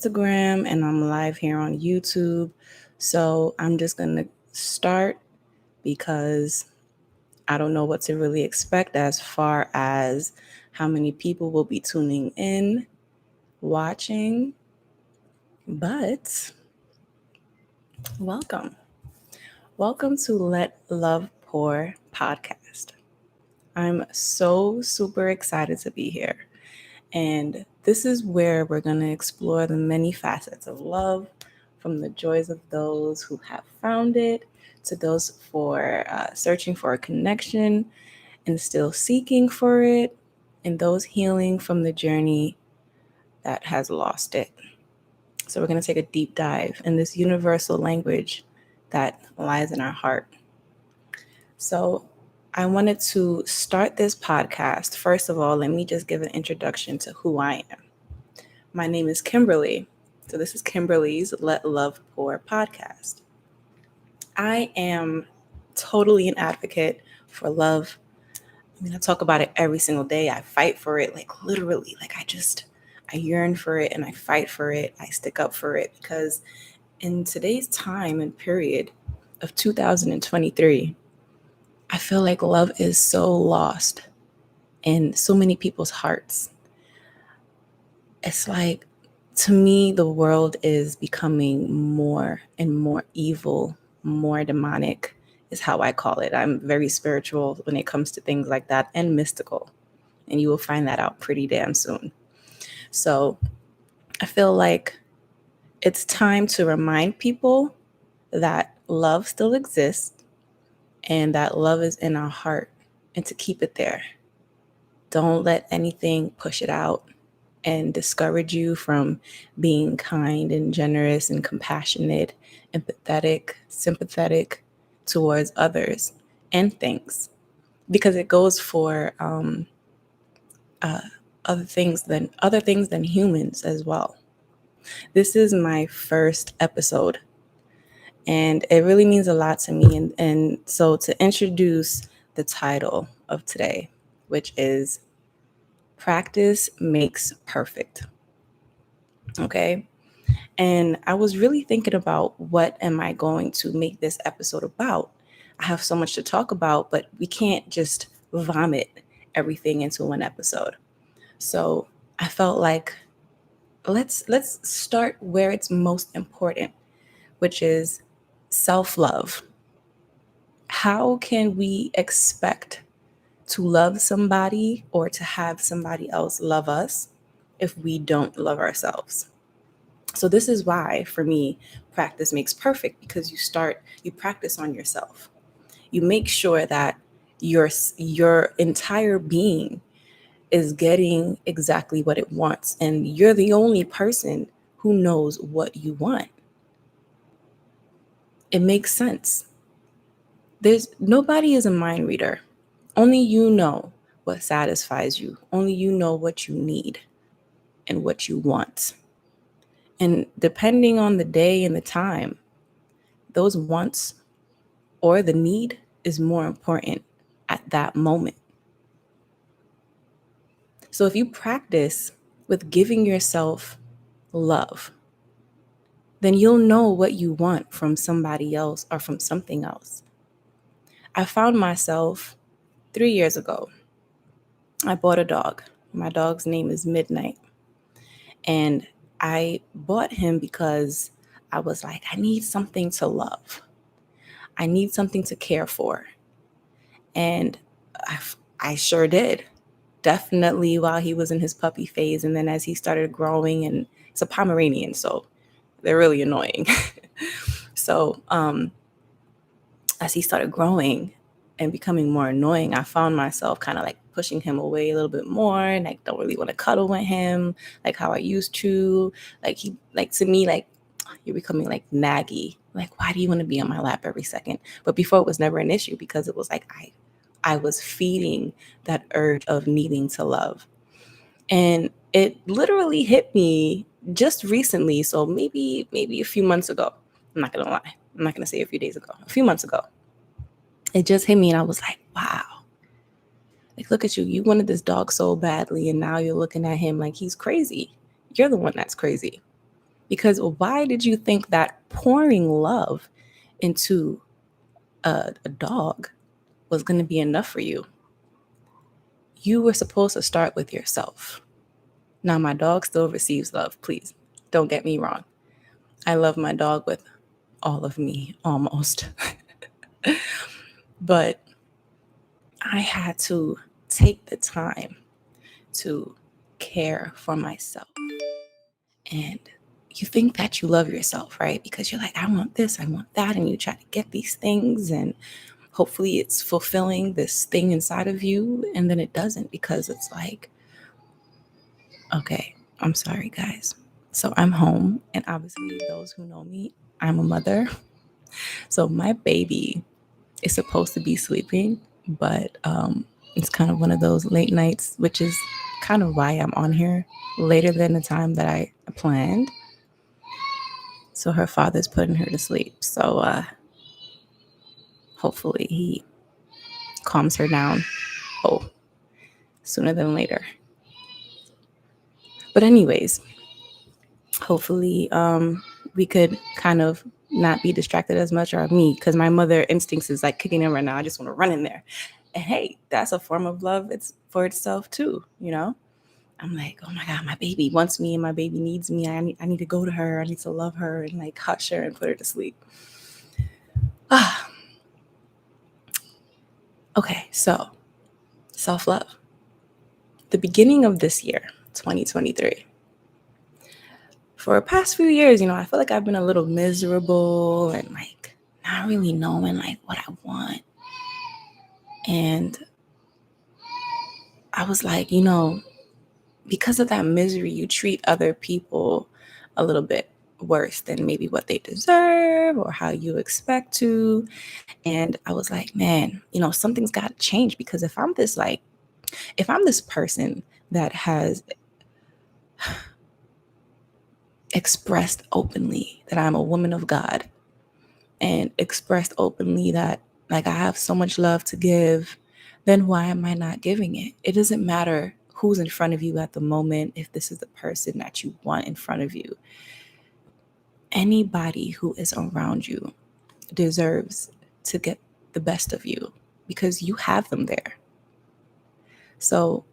Instagram and I'm live here on YouTube. So I'm just going to start because I don't know what to really expect as far as how many people will be tuning in, watching. But welcome. Welcome to Let Love Pour podcast. I'm so super excited to be here. And this is where we're going to explore the many facets of love, from the joys of those who have found it to those for searching for a connection and still seeking for it, and those healing from the journey that has lost it. So we're going to take a deep dive in this universal language that lies in our heart. So I wanted to start this podcast. First of all, let me just give an introduction to who I am. My name is Kimberly. So this is Kimberly's Let Love Pour podcast. I am totally an advocate for love. I talk about it every single day. I fight for it, like literally. I yearn for it and I fight for it. I stick up for it because in today's time and period of 2023, I feel like love is so lost in so many people's hearts. It's like, to me, the world is becoming more and more evil, more demonic, is how I call it. I'm very spiritual when it comes to things like that, and mystical. And you will find that out pretty damn soon. So I feel like it's time to remind people that love still exists and that love is in our heart, and to keep it there. Don't let anything push it out and discourage you from being kind and generous and compassionate, empathetic, sympathetic towards others and things, because it goes for other things than humans as well. This is my first episode, and it really means a lot to me. And so to introduce the title of today, which is Practice Makes Perfect. Okay. And I was really thinking about, what am I going to make this episode about? I have so much to talk about, but we can't just vomit everything into one episode. So I felt like let's start where it's most important, which is self-love. How can we expect to love somebody or to have somebody else love us if we don't love ourselves? So this is why, for me, practice makes perfect, because you practice on yourself. You make sure that your entire being is getting exactly what it wants, and you're the only person who knows what you want. It makes sense. Nobody is a mind reader. Only you know what satisfies you. Only you know what you need and what you want. And depending on the day and the time, those wants or the need is more important at that moment. So if you practice with giving yourself love, then you'll know what you want from somebody else or from something else. I found myself 3 years ago. I bought a dog. My dog's name is Midnight. And I bought him because I was like, I need something to love. I need something to care for. And I sure did. Definitely while he was in his puppy phase. And then as he started growing, and it's a Pomeranian, so they're really annoying. So as he started growing and becoming more annoying, I found myself kind of like pushing him away a little bit more, and I don't really want to cuddle with him like how I used to. To me, like, you're becoming like naggy. Like, why do you want to be on my lap every second? But before, it was never an issue, because it was like I was feeding that urge of needing to love. And it literally hit me just recently. So maybe a few months ago. I'm not going to lie. I'm not going to say a few days ago. A few months ago. It just hit me, and I was like, wow. Like, look at you. You wanted this dog so badly, and now you're looking at him like he's crazy. You're the one that's crazy. Because why did you think that pouring love into a dog was going to be enough for you? You were supposed to start with yourself. Now, my dog still receives love. Please don't get me wrong. I love my dog with all of me, almost. But I had to take the time to care for myself. And you think that you love yourself, right? Because you're like, I want this, I want that. And you try to get these things, and hopefully it's fulfilling this thing inside of you. And then it doesn't, because it's like, okay, I'm sorry, guys. So I'm home. And obviously, those who know me, I'm a mother. So my baby is supposed to be sleeping, but it's kind of one of those late nights, which is kind of why I'm on here later than the time that I planned. So her father's putting her to sleep. So hopefully he calms her down. Sooner than later. But anyways, hopefully we could kind of not be distracted as much, or me, because my mother instincts is like kicking in right now. I just want to run in there. And hey, that's a form of love. It's for itself too, you know? I'm like, oh my God, my baby wants me and my baby needs me. I need to go to her. I need to love her and like hush her and put her to sleep. Okay, so self-love. The beginning of this year, 2023. For the past few years, I feel like I've been a little miserable and like not really knowing like what I want. And I was like, because of that misery, you treat other people a little bit worse than maybe what they deserve or how you expect to. And I was like, man, something's got to change, because if I'm this person that has expressed openly that I'm a woman of God, and expressed openly that like I have so much love to give, then why am I not giving it? It doesn't matter who's in front of you at the moment, if this is the person that you want in front of you. Anybody who is around you deserves to get the best of you, because you have them there. So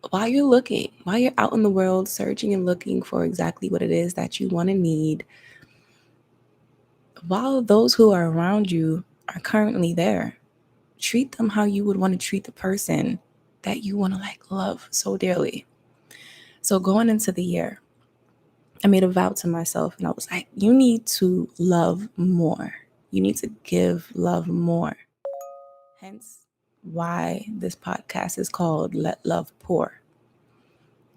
while you're out in the world searching and looking for exactly what it is that you want and need, while those who are around you are currently there, treat them how you would want to treat the person that you want to like love so dearly. So going into the year, I made a vow to myself, and I was like, you need to love more. You need to give love more. Hence why this podcast is called Let Love Pour.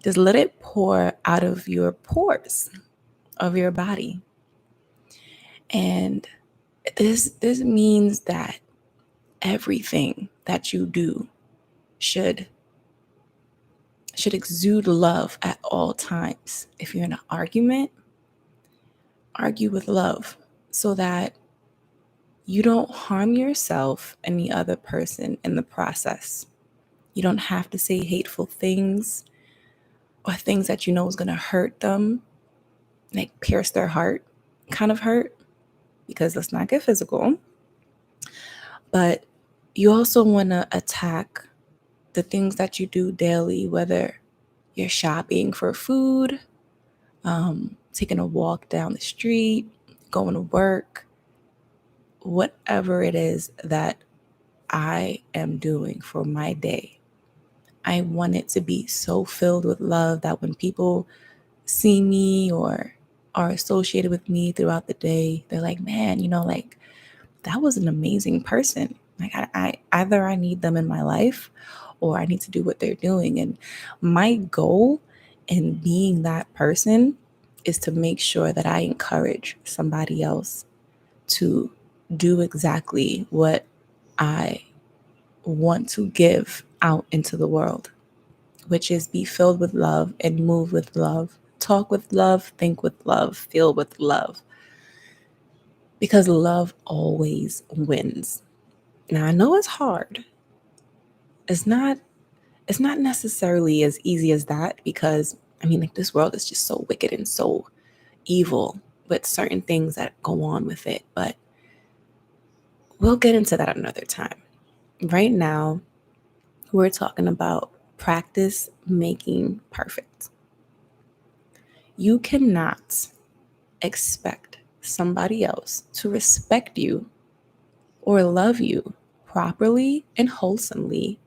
Just let it pour out of your pores of your body. And this means that everything that you do should exude love at all times. If you're in an argument, argue with love so that you don't harm yourself and the other person in the process. You don't have to say hateful things or things that you know is going to hurt them, like pierce their heart kind of hurt, because let's not get physical. But you also want to attack the things that you do daily, whether you're shopping for food, taking a walk down the street, going to work, whatever it is that I am doing for my day. I want it to be so filled with love that when people see me or are associated with me throughout the day, they're like, man, like that was an amazing person. Like I either I need them in my life or I need to do what they're doing. And my goal in being that person is to make sure that I encourage somebody else to do exactly what I want to give out into the world, which is be filled with love and move with love, talk with love, think with love, feel with love. Because love always wins. Now, I know it's hard. It's not necessarily as easy as that, because like this world is just so wicked and so evil with certain things that go on with it. But we'll get into that another time. Right now, we're talking about practice making perfect. You cannot expect somebody else to respect you or love you properly and wholesomely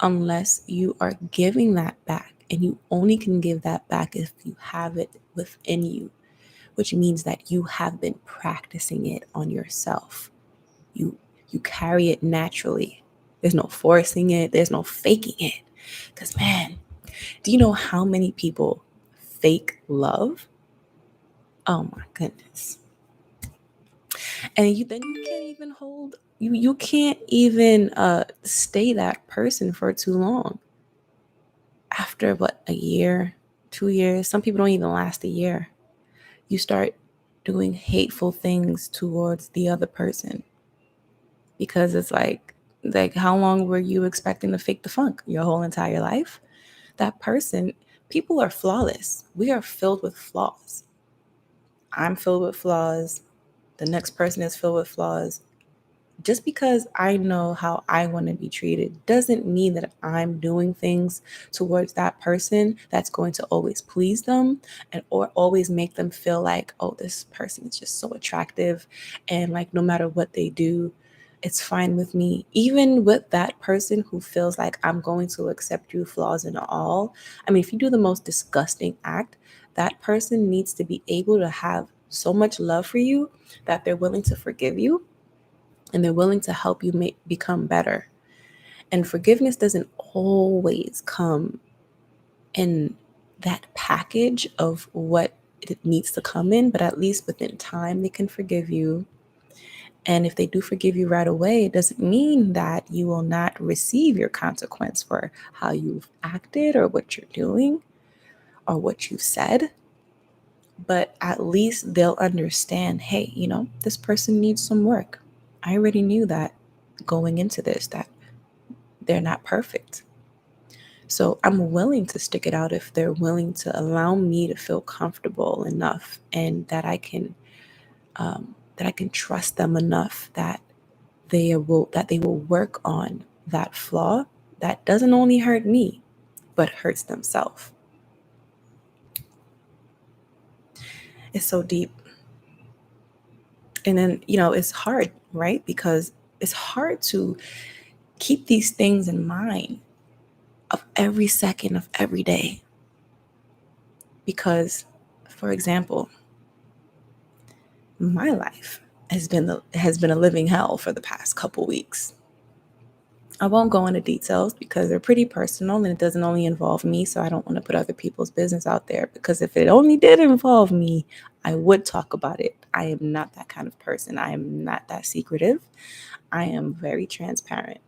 unless you are giving that back. And you only can give that back if you have it within you, which means that you have been practicing it on yourself. You carry it naturally. There's no forcing it. There's no faking it. Because, man, do you know how many people fake love? Oh my goodness. And then you can't even hold you can't even stay that person for too long. After what, a year, 2 years, some people don't even last a year. You start doing hateful things towards the other person because it's like how long were you expecting to fake the funk? Your whole entire life? That person, people are flawless. We are filled with flaws. I'm filled with flaws. The next person is filled with flaws. Just because I know how I want to be treated doesn't mean that I'm doing things towards that person that's going to always please them and or always make them feel like, oh, this person is just so attractive and like no matter what they do, it's fine with me. Even with that person who feels like I'm going to accept you flaws and all. I mean, if you do the most disgusting act, that person needs to be able to have so much love for you that they're willing to forgive you and they're willing to help you become better. And forgiveness doesn't always come in that package of what it needs to come in, but at least within time, they can forgive you. And if they do forgive you right away, it doesn't mean that you will not receive your consequence for how you've acted or what you're doing or what you've said. But at least they'll understand, hey, this person needs some work. I already knew that going into this, that they're not perfect. So I'm willing to stick it out if they're willing to allow me to feel comfortable enough and that I can trust them enough that they will work on that flaw that doesn't only hurt me, but hurts themselves. It's so deep. And then, it's hard, right? Because it's hard to keep these things in mind of every second of every day. Because, for example, my life has been a living hell for the past couple weeks. I won't go into details because they're pretty personal and it doesn't only involve me, so I don't want to put other people's business out there because if it only did involve me, I would talk about it. I am not that kind of person. I am not that secretive. I am very transparent.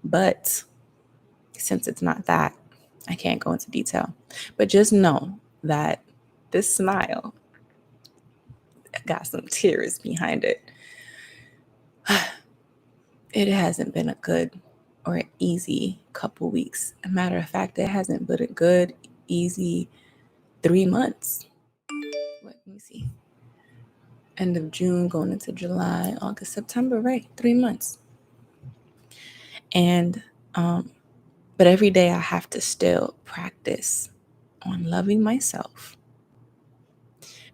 But since it's not that, I can't go into detail. But just know that this smile got some tears behind it. It hasn't been a good or an easy couple weeks. A matter of fact, it hasn't been a good, easy 3 months. Let me see. End of June, going into July, August, September, right? 3 months. And, but every day I have to still practice on loving myself.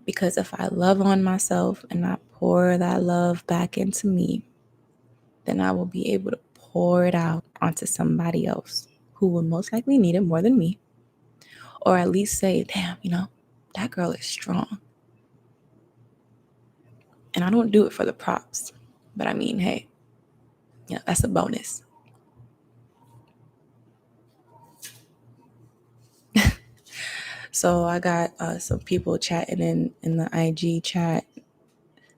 Because if I love on myself and I pour that love back into me, then I will be able to pour it out onto somebody else who will most likely need it more than me. Or at least say, damn, that girl is strong. And I don't do it for the props. But I mean, hey, that's a bonus. So I got some people chatting in the IG chat.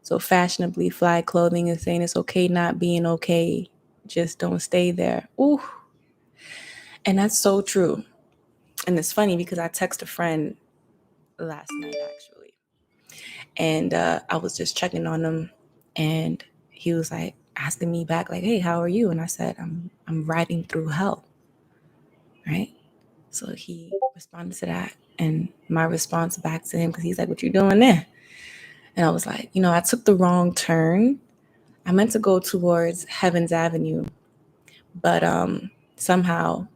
So fashionably fly clothing is saying it's okay not being okay. Just don't stay there. Ooh. And that's so true. And it's funny because I texted a friend last night actually. And I was just checking on him and he was like asking me back like, hey, how are you? And I said, I'm riding through hell. Right. So he responded to that. And my response back to him, because he's like, what you doing there? And I was like, I took the wrong turn. I meant to go towards Heavens Avenue, but somehow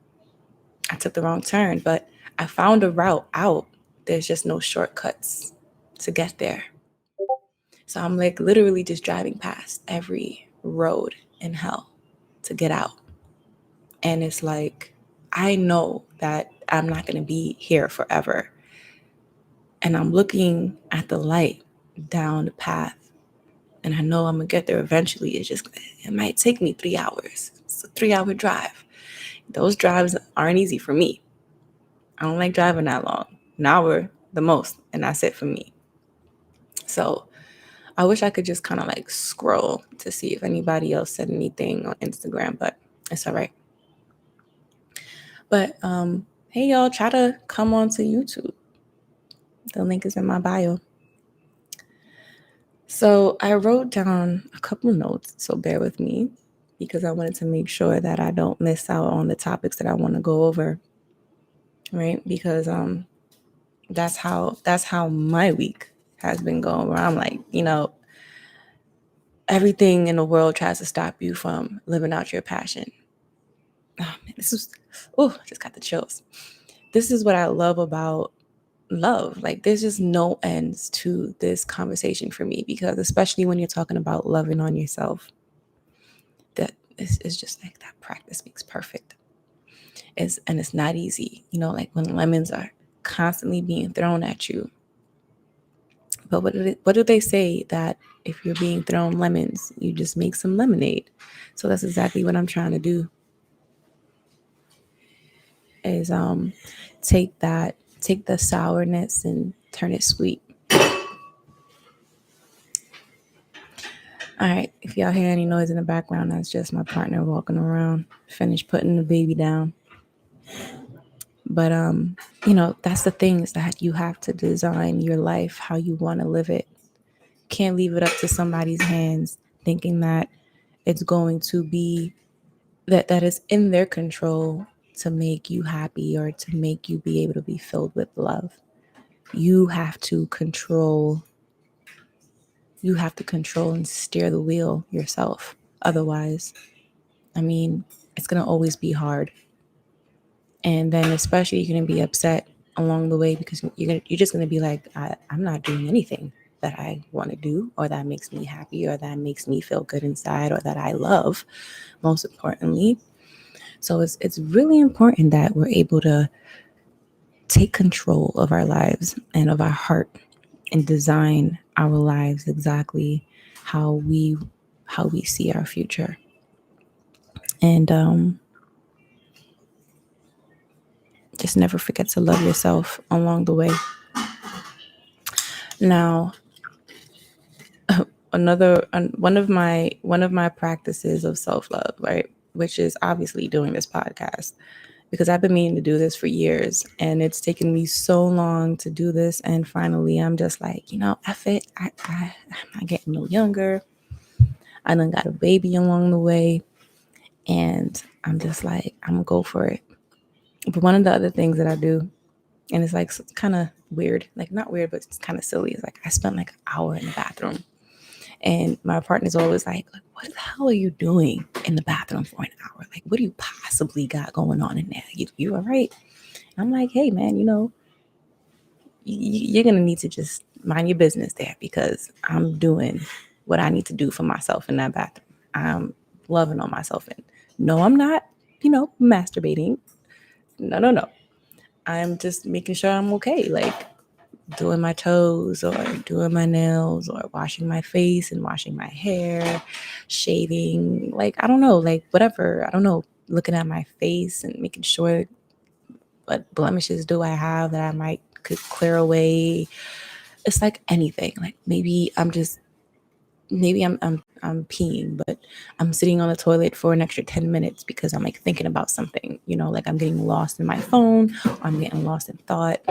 I took the wrong turn. But I found a route out. There's just no shortcuts to get there. So I'm like literally just driving past every road in hell to get out. And it's like, I know that I'm not going to be here forever. And I'm looking at the light down the path. And I know I'm going to get there eventually. It might take me 3 hours. It's a 3-hour drive. Those drives aren't easy for me. I don't like driving that long. An hour the most. And that's it for me. So I wish I could just kind of like scroll to see if anybody else said anything on Instagram, but it's all right. But hey, y'all, try to come on to YouTube. The link is in my bio. So I wrote down a couple of notes, so bear with me, because I wanted to make sure that I don't miss out on the topics that I want to go over, right? Because that's how my week has been going, where I'm like, everything in the world tries to stop you from living out your passion. Oh man, I just got the chills. This is what I love about love. Like, there's just no ends to this conversation for me, because especially when you're talking about loving on yourself, that is just like that practice makes perfect. And it's not easy, like when lemons are constantly being thrown at you. But what do they say, that if you're being thrown lemons, you just make some lemonade? So that's exactly what I'm trying to do, is take the sourness and turn it sweet. All right, if y'all hear any noise in the background, that's just my partner walking around, finished putting the baby down. But that's the thing, is that you have to design your life how you want to live it. Can't leave it up to somebody's hands, thinking that it's going to be that is in their control to make you happy or to make you be able to be filled with love. You have to control and steer the wheel yourself. Otherwise, it's going to always be hard. And then especially you're going to be upset along the way, because you're just going to be like, I'm not doing anything that I want to do, or that makes me happy, or that makes me feel good inside, or that I love, most importantly. So it's really important that we're able to take control of our lives and of our heart, and design our lives exactly how we see our future. And just never forget to love yourself along the way. Now, one of my practices of self-love, right, which is obviously doing this podcast, because I've been meaning to do this for years, and it's taken me so long to do this, and finally I'm just like, F it. I'm not getting no younger. I done got a baby along the way, and I'm just like, I'm gonna go for it. But one of the other things that I do, and it's like kind of weird, like not weird, but it's kind of silly, is like I spent like an hour in the bathroom. And my partner's always like, what the hell are you doing in the bathroom for an hour? Like, what do you possibly got going on in there? You all right? And I'm like, hey, man, you're going to need to just mind your business there, because I'm doing what I need to do for myself in that bathroom. I'm loving on myself. And no, I'm not, masturbating. No. I'm just making sure I'm okay. Like, doing my toes, or doing my nails, or washing my face and washing my hair, shaving, like, I don't know, like whatever, I don't know, looking at my face and making sure what blemishes do I have that could clear away. It's like anything. Like maybe I'm peeing, but I'm sitting on the toilet for an extra 10 minutes because I'm like thinking about something, like I'm getting lost in my phone, or I'm getting lost in thought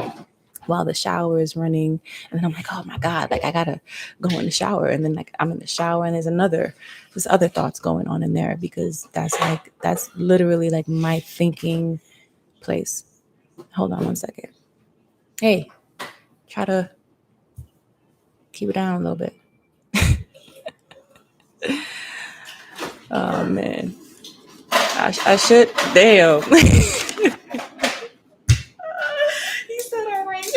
while the shower is running. And then I'm like, oh my God, like I gotta go in the shower. And then like I'm in the shower, and there's other thoughts going on in there, because that's literally like my thinking place. Hold on one second. Hey, try to keep it down a little bit. Oh man, I should. Damn. He said I right.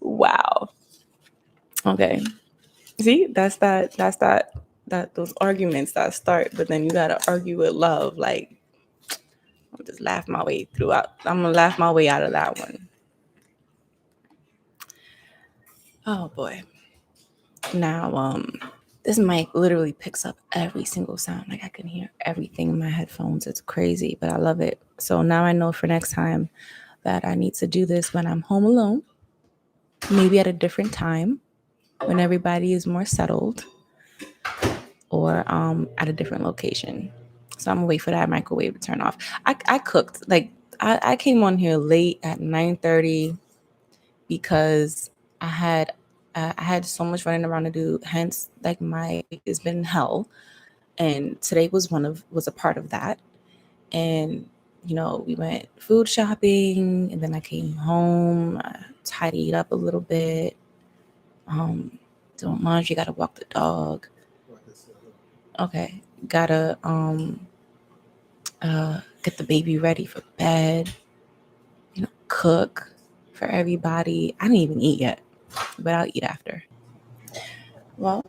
Wow. Okay. See, that those arguments that start, but then you gotta argue with love. Like, I'm just laugh my way throughout. I'm gonna laugh my way out of that one. Oh boy. Now, this mic literally picks up every single sound. Like I can hear everything in my headphones. It's crazy, but I love it. So now I know for next time that I need to do this when I'm home alone, maybe at a different time when everybody is more settled, or at a different location. So I'm gonna wait for that microwave to turn off. I cooked, like I came on here late at 9:30 because I had so much running around to do. Hence, like my week has been hell, and today was a part of that. And we went food shopping, and then I came home, tidied up a little bit, doing laundry. Got to walk the dog. Okay, gotta get the baby ready for bed. Cook for everybody. I didn't even eat yet, but I'll eat after. Well,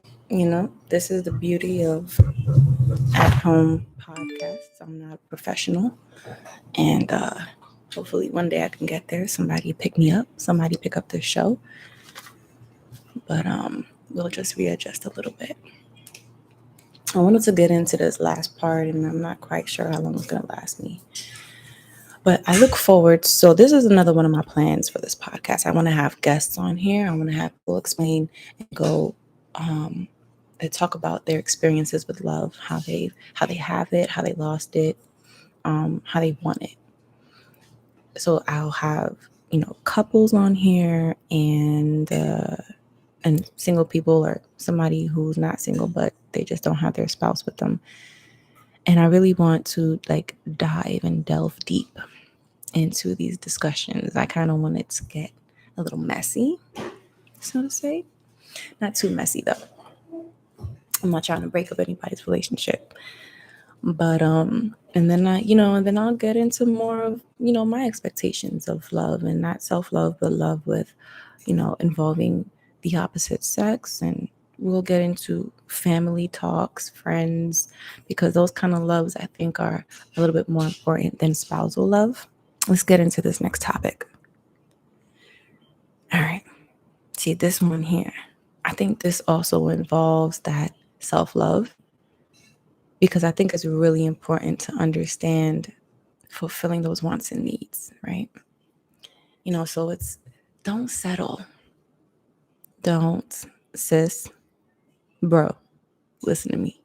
this is the beauty of at home podcasts. I'm not a professional, and hopefully one day I can get there. Somebody pick me up, somebody pick up this show, but we'll just readjust a little bit. I wanted to get into this last part, and I'm not quite sure how long it's going to last me. But I look forward. So this is another one of my plans for this podcast. I want to have guests on here. I want to have people explain and go they talk about their experiences with love, how they have it, how they lost it, how they want it. So I'll have couples on here, and single people, or somebody who's not single but they just don't have their spouse with them. And I really want to dive and delve deep into these discussions. I kind of want it to get a little messy, so to say. Not too messy though. I'm not trying to break up anybody's relationship. But and then I'll get into more of my expectations of love, and not self-love, but love with involving the opposite sex. And we'll get into family talks, friends, because those kind of loves I think are a little bit more important than spousal love. Let's get into this next topic. All right. See, this one here, I think this also involves that self-love, because I think it's really important to understand fulfilling those wants and needs, right? So it's, don't settle. Don't, sis, bro, listen to me.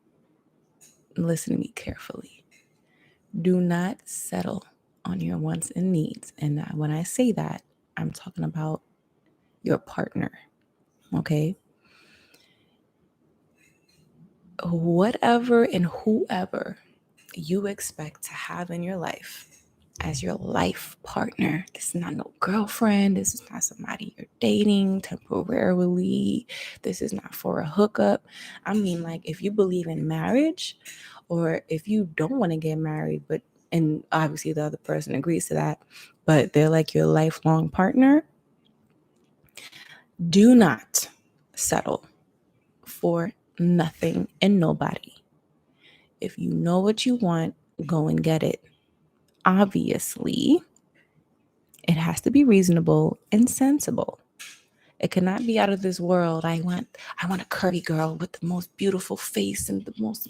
Listen to me carefully. Do not settle on your wants and needs. And when I say that, I'm talking about your partner, okay? Whatever and whoever you expect to have in your life as your life partner. This is not no girlfriend. This is not somebody you're dating temporarily. This is not for a hookup. I mean, like, if you believe in marriage, or if you don't want to get married, and obviously the other person agrees to that, but they're like your lifelong partner, do not settle for nothing and nobody. If you know what you want, go and get it. Obviously, it has to be reasonable and sensible. It cannot be out of this world. I want a curvy girl with the most beautiful face and the most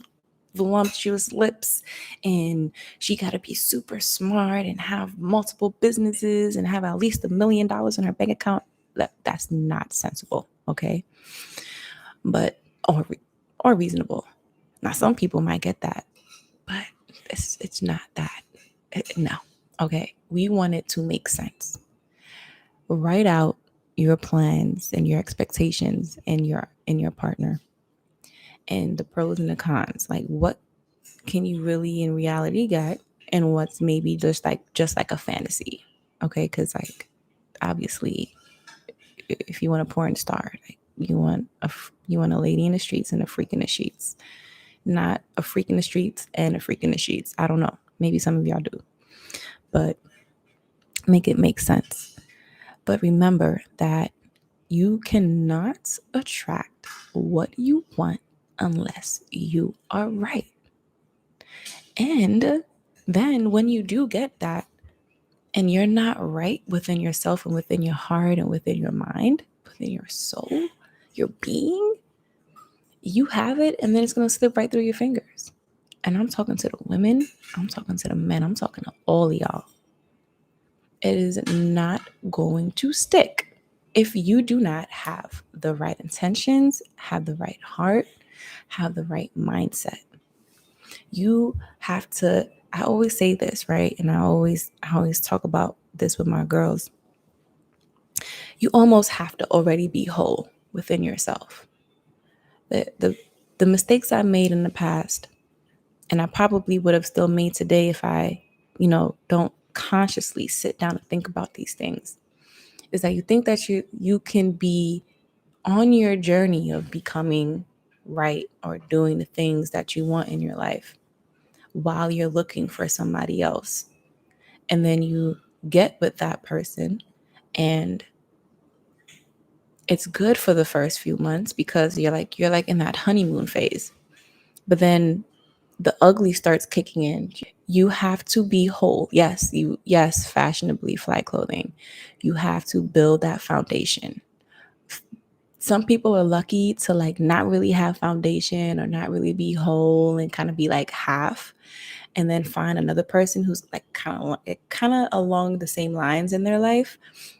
voluptuous lips, and she got to be super smart and have multiple businesses and have at least $1 million in her bank account. That's not sensible, okay? But or reasonable. Now, some people might get that, but it's not that. No. Okay. We want it to make sense. Write out your plans and your expectations and your partner, and the pros and the cons. Like, what can you really in reality get, and what's maybe just like a fantasy. Okay, because like obviously if you want a porn star, like you want a lady in the streets and a freak in the sheets, not a freak in the streets and a freak in the sheets. I don't know, maybe some of y'all do, but make it make sense. But remember that you cannot attract what you want unless you are right. And then when you do get that, and you're not right within yourself and within your heart and within your mind, within your soul, your being, you have it, and then it's going to slip right through your fingers. And I'm talking to the women, I'm talking to the men, I'm talking to all of y'all. It is not going to stick if you do not have the right intentions, have the right heart, have the right mindset. You have to, I always say this, right? And I always talk about this with my girls. You almost have to already be whole within yourself. The mistakes I made in the past, and I probably would have still made today if I, don't consciously sit down and think about these things, is that you think that you can be on your journey of becoming right or doing the things that you want in your life while you're looking for somebody else. And then you get with that person, and it's good for the first few months because you're like in that honeymoon phase. But then the ugly starts kicking in. You have to be whole. Yes, fashionably fly clothing. You have to build that foundation. Some people are lucky to like not really have foundation or not really be whole and kind of be like half, and then find another person who's like kind of along the same lines in their life,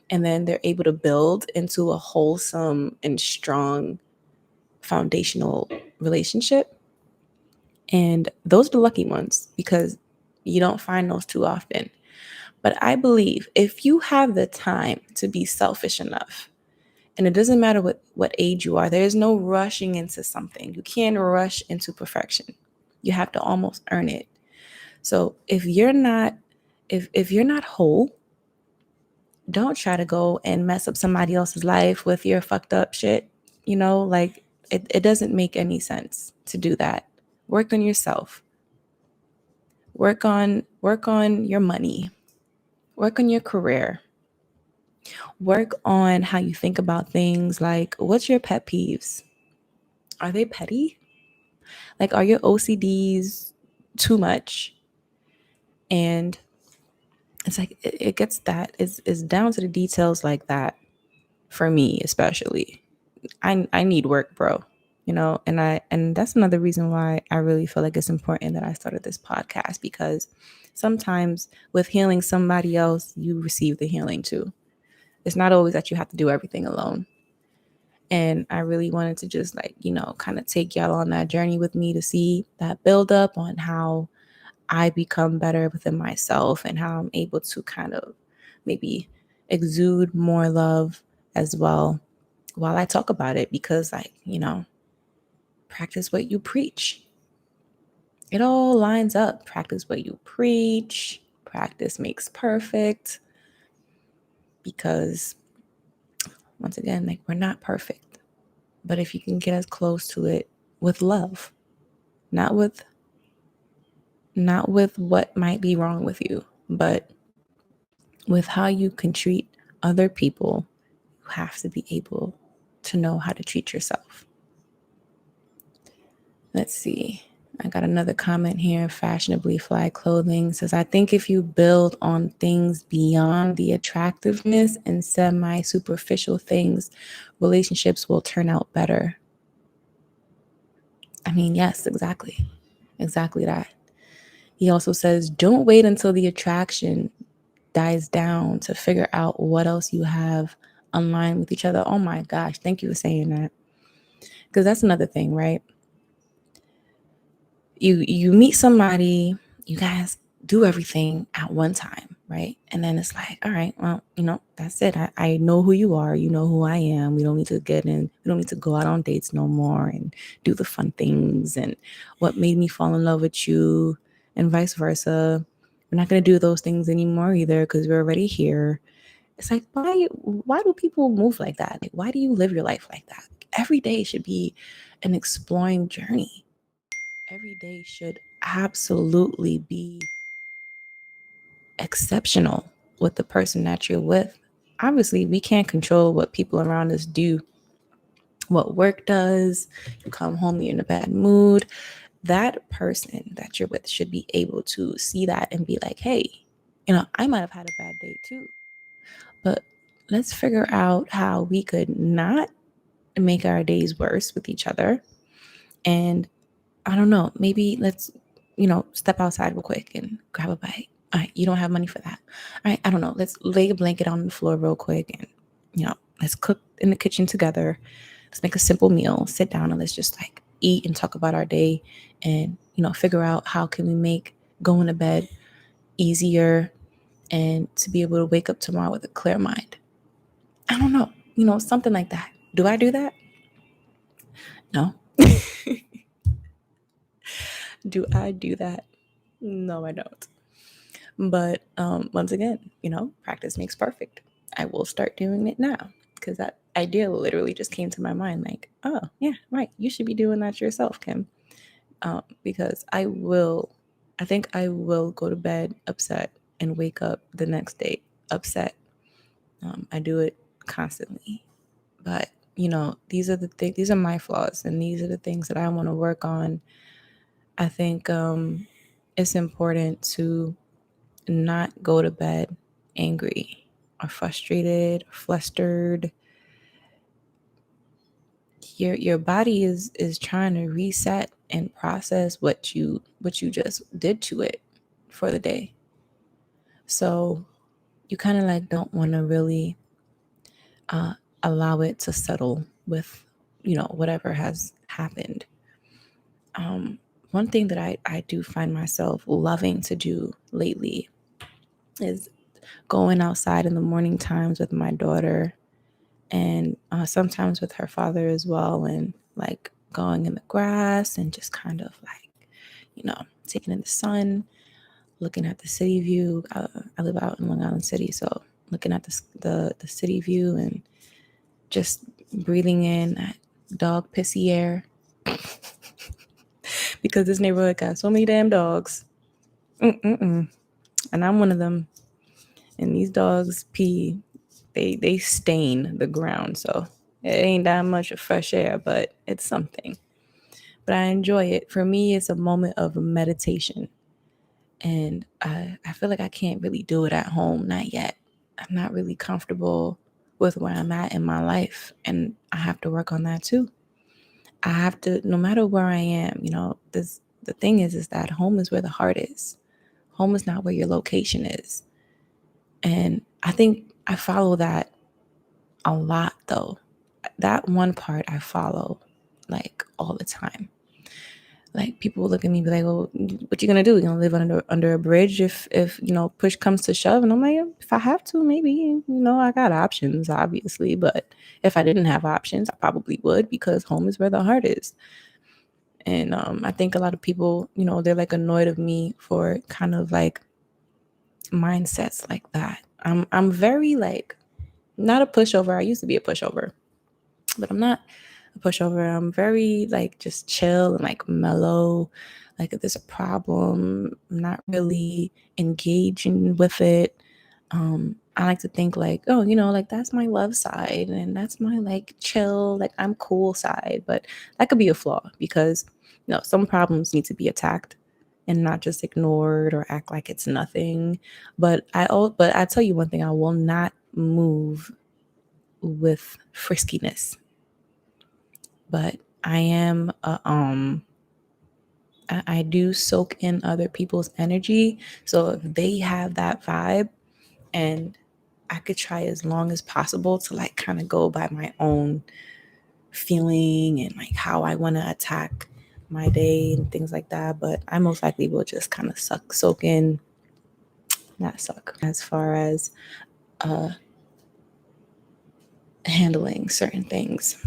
and then they're able to build into a wholesome and strong foundational relationship. And those are the lucky ones because you don't find those too often. But I believe if you have the time to be selfish enough, and it doesn't matter what age you are, there's no rushing into something. You can't rush into perfection. You have to almost earn it. So if you're not whole, don't try to go and mess up somebody else's life with your fucked up shit. Like it doesn't make any sense to do that. Work on yourself. Work on your money. Work on your career. Work on how you think about things. Like, what's your pet peeves? Are they petty? Like, are your OCDs too much? And it's like it gets that. It's down to the details like that. For me, especially, I need work, bro. And that's another reason why I really feel like it's important that I started this podcast, because sometimes with healing somebody else, you receive the healing too. It's not always that you have to do everything alone. And I really wanted to just kind of take y'all on that journey with me to see that build up on how I become better within myself and how I'm able to kind of maybe exude more love as well while I talk about it, because practice what you preach. It all lines up. Practice what you preach. Practice makes perfect. Because once again, like, we're not perfect. But if you can get as close to it with love, not with what might be wrong with you, but with how you can treat other people, you have to be able to know how to treat yourself. Let's see. I got another comment here. Fashionably Fly Clothing says, I think if you build on things beyond the attractiveness and semi-superficial things, relationships will turn out better. I mean, yes, exactly. Exactly that. He also says, don't wait until the attraction dies down to figure out what else you have online with each other. Oh my gosh, thank you for saying that. Because that's another thing, right? You meet somebody, you guys do everything at one time, right? And then it's like, all right, well, that's it. I know who you are. You know who I am. We don't need to we don't need to go out on dates no more and do the fun things and what made me fall in love with you and vice versa. We're not going to do those things anymore either because we're already here. It's like, why do people move like that? Like, why do you live your life like that? Every day should be an exploring journey. Every day should absolutely be exceptional with the person that you're with. Obviously, we can't control what people around us do, what work does. You come home, you're in a bad mood. That person that you're with should be able to see that and be like, hey, I might have had a bad day too, but let's figure out how we could not make our days worse with each other. And I don't know, maybe let's, step outside real quick and grab a bite. All right, you don't have money for that. All right, I don't know. Let's lay a blanket on the floor real quick and, let's cook in the kitchen together. Let's make a simple meal, sit down and let's just like eat and talk about our day and, figure out how can we make going to bed easier and to be able to wake up tomorrow with a clear mind. I don't know, something like that. Do I do that? No. Do I do that? No, I don't. But once again, practice makes perfect. I will start doing it now because that idea literally just came to my mind. Like, oh, yeah, right. You should be doing that yourself, Kim. Because I think I will go to bed upset and wake up the next day upset. I do it constantly. But, these are these are my flaws and these are the things that I want to work on. I think it's important to not go to bed angry or frustrated or flustered. Your body is trying to reset and process what you just did to it for the day. So you kind of like don't want to really allow it to settle with whatever has happened. One thing that I do find myself loving to do lately is going outside in the morning times with my daughter and sometimes with her father as well, and like going in the grass and just kind of like, taking in the sun, looking at the city view. I live out in Long Island City, so looking at the city view and just breathing in that dog pissy air because this neighborhood got so many damn dogs. And I'm one of them. And these dogs pee, they stain the ground, so it ain't that much of fresh air, but it's something. But I enjoy it. For me, it's a moment of meditation. And I feel like I can't really do it at home, not yet. I'm not really comfortable with where I'm at in my life, and I have to work on that too. I have to, no matter where I am, the thing is that home is where the heart is. Home is not where your location is. And I think I follow that a lot though. That one part I follow like all the time. Like people will look at me and be like, well, what you gonna do? You gonna live under a bridge if push comes to shove? And I'm like, if I have to, maybe, I got options, obviously. But if I didn't have options, I probably would, because home is where the heart is. And I think a lot of people, they're like annoyed of me for kind of like mindsets like that. I'm very like not a pushover. I used to be a pushover, but I'm not a pushover. I'm very like just chill and like mellow. Like if there's a problem, I'm not really engaging with it. I like to think like, oh, like that's my love side and that's my like chill, like I'm cool side. But that could be a flaw because some problems need to be attacked and not just ignored or act like it's nothing. But I tell you one thing, I will not move with friskiness. But I am I do soak in other people's energy. So if they have that vibe, and I could try as long as possible to like kind of go by my own feeling and like how I want to attack my day and things like that. But I most likely will just kind of soak in that suck as far as handling certain things.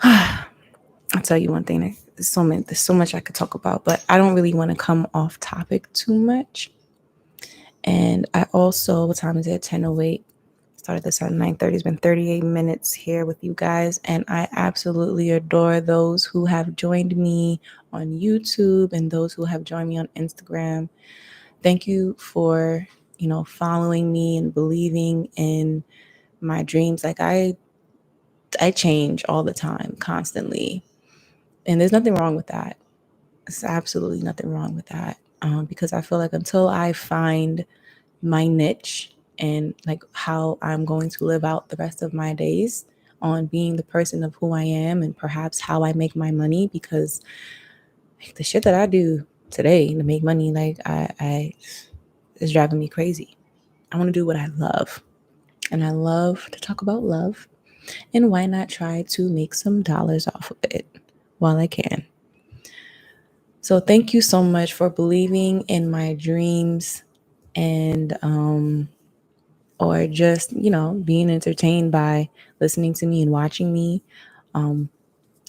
I'll tell you one thing. There's so much I could talk about, but I don't really want to come off topic too much. And I also, what time is it? 10:08. Started this at 9:30. It's been 38 minutes here with you guys, and I absolutely adore those who have joined me on YouTube and those who have joined me on Instagram. Thank you for, following me and believing in my dreams. Like I change all the time, constantly. And there's nothing wrong with that. There's absolutely nothing wrong with that. Because I feel like until I find my niche and like how I'm going to live out the rest of my days on being the person of who I am and perhaps how I make my money, because like, the shit that I do today to make money, like I is driving me crazy. I want to do what I love, and I love to talk about love, and why not try to make some dollars off of it while I can. So thank you so much for believing in my dreams and or just, being entertained by listening to me and watching me.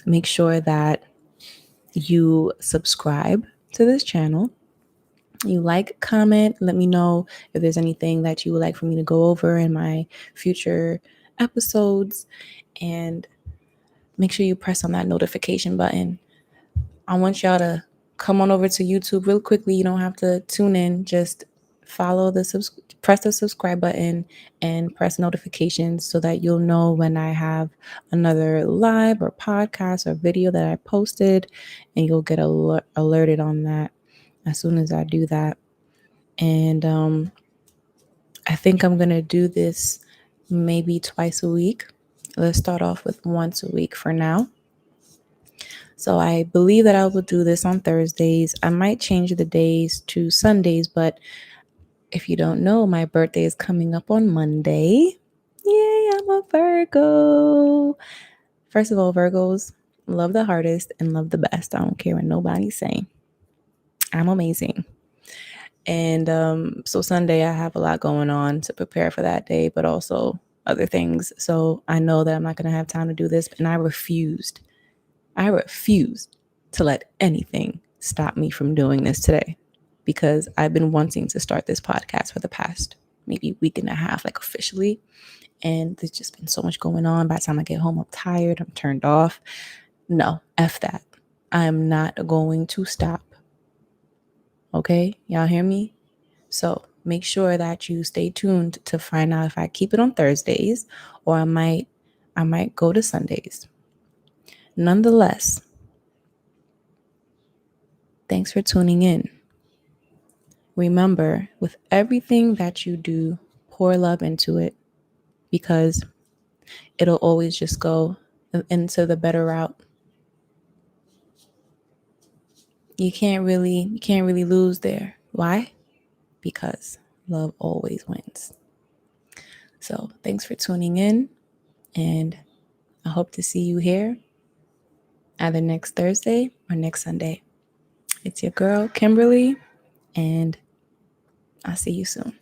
Make sure that you subscribe to this channel. You like, comment, let me know if there's anything that you would like for me to go over in my future episodes. And make sure you press on that notification button. I want y'all to come on over to YouTube real quickly. You don't have to tune in. Just press the subscribe button and press notifications so that you'll know when I have another live or podcast or video that I posted, and you'll get alerted on that as soon as I do that. And I think I'm going to do this maybe twice a week. Let's start off with once a week for now. So I believe that I will do this on Thursdays. I might change the days to Sundays, but if you don't know, my birthday is coming up on Monday. Yay, I'm a Virgo. First of all, Virgos love the hardest and love the best. I don't care what nobody's saying. I'm amazing. And so Sunday, I have a lot going on to prepare for that day, but also other things. So I know that I'm not going to have time to do this. And I refused to let anything stop me from doing this today, because I've been wanting to start this podcast for the past maybe week and a half, like officially. And there's just been so much going on. By the time I get home, I'm tired. I'm turned off. No, F that. I'm not going to stop. Okay, y'all hear me? So make sure that you stay tuned to find out if I keep it on Thursdays or I might go to Sundays. Nonetheless, thanks for tuning in. Remember, with everything that you do, pour love into it, because it'll always just go into the better route. You can't really lose there. Why? Because love always wins. So thanks for tuning in, and I hope to see you here either next Thursday or next Sunday. It's your girl, Kimberly, and I'll see you soon.